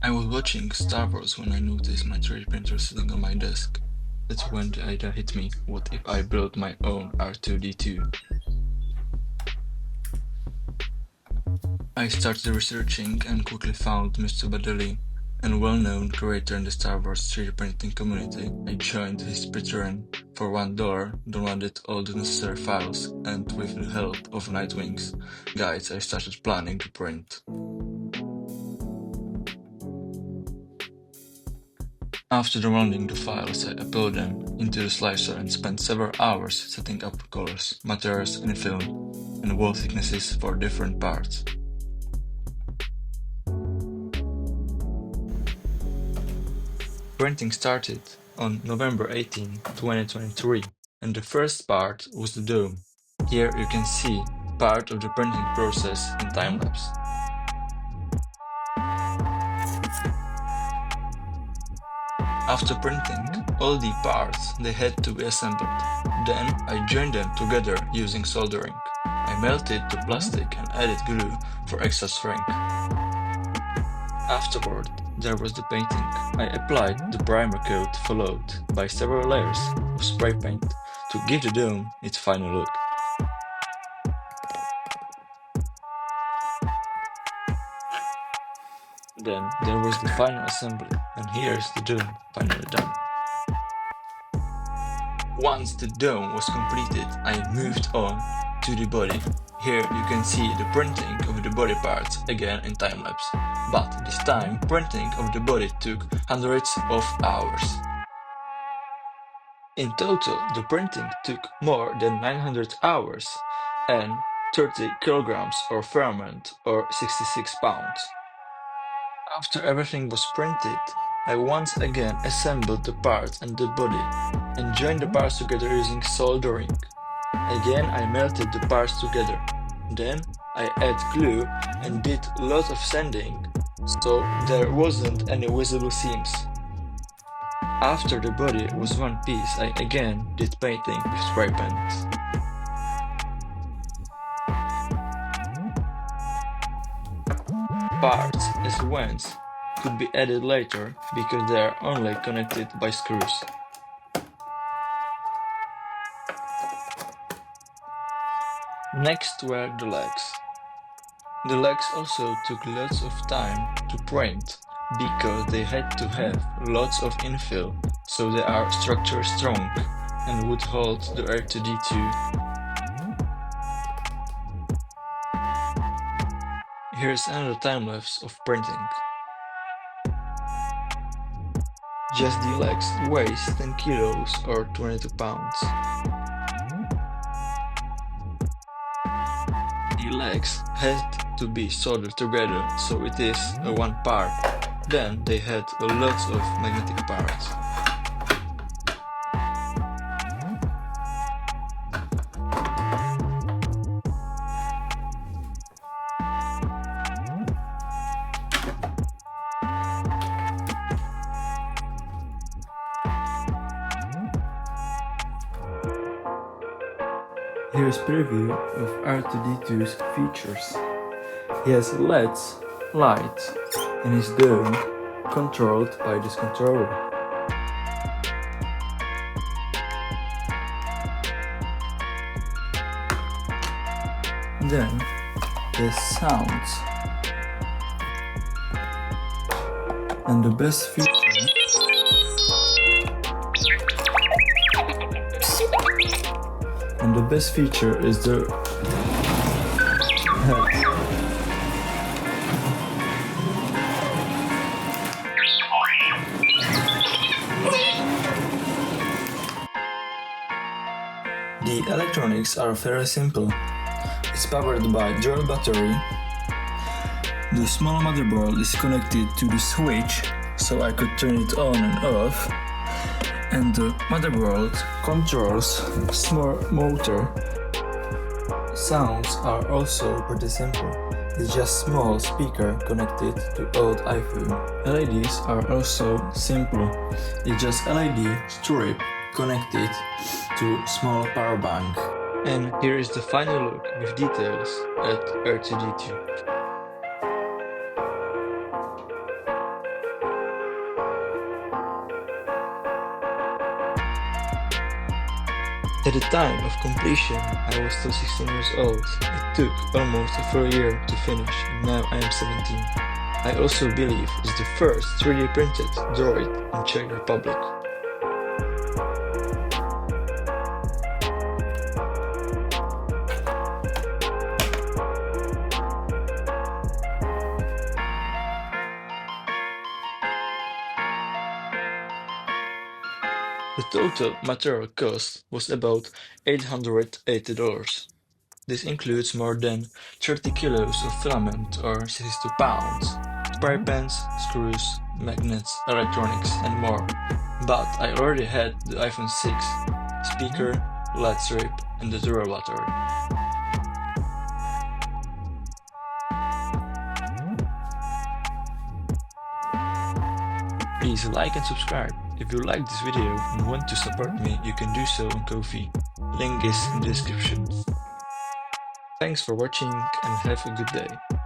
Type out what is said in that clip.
I was watching Star Wars when I noticed my 3D printer sitting on my desk. That's when the idea hit me, what if I built my own R2-D2? I started researching and quickly found Mr. Baddeley, a well-known creator in the Star Wars 3D printing community. I joined his Patreon for $1, downloaded all the necessary files, and with the help of Nightwing's guides I started planning to print. After downloading the files, I uploaded them into the slicer and spent several hours setting up colors, materials in film, and wall thicknesses for different parts. Printing started on November 18, 2023, and the first part was the dome. Here you can see part of the printing process in time-lapse. After printing all the parts, they had to be assembled. Then I joined them together using soldering. I melted the plastic and added glue for extra strength. Afterward, there was the painting. I applied the primer coat followed by several layers of spray paint to give the dome its final look. Then there was the final assembly, and here's the dome finally done. Once the dome was completed, I moved on to the body. Here you can see the printing of the body parts again in time-lapse, but this time printing of the body took hundreds of hours. In total, the printing took more than 900 hours and 30 kilograms of ferment or 66 pounds. After everything was printed, I once again assembled the parts and the body and joined the parts together using soldering. Again I melted the parts together. Then I add glue and did lots of sanding, so there wasn't any visible seams. After the body was one piece, I again did painting with spray paint. Parts as vents could be added later because they are only connected by screws. Next were the legs. The legs also took lots of time to print because they had to have lots of infill so they are structure strong and would hold the R2-D2. Here's another time-lapse of printing. Just the legs weighs 10 kilos or 22 pounds. The legs had to be soldered together, so it is a one part. Then they had lots of magnetic parts. Here's a preview of R2-D2's features. He has LEDs, lights, in his dome, controlled by this controller. Then, the sounds. And the best feature is the head. The electronics are very simple. It's powered by dual battery. The small motherboard is connected to the switch, so I could turn it on and off. And the motherboard controls small motor. Sounds are also pretty simple. It's just small speaker connected to old iPhone. LEDs are also simple. It's just LED strip connected to small power bank. And here is the final look with details at R2-D2. At the time of completion, I was still 16 years old. It took almost a full year to finish, and now I am 17. I also believe it's the first 3D printed droid in Czech Republic. The total material cost was about $880. This includes more than 30 kilos of filament or 62 pounds, spray pens, screws, magnets, electronics, and more. But I already had the iPhone 6, speaker, LED strip, and the dual battery. Please like and subscribe. If you like this video and want to support me, you can do so on Ko-fi. Link is in the description. Thanks for watching and have a good day.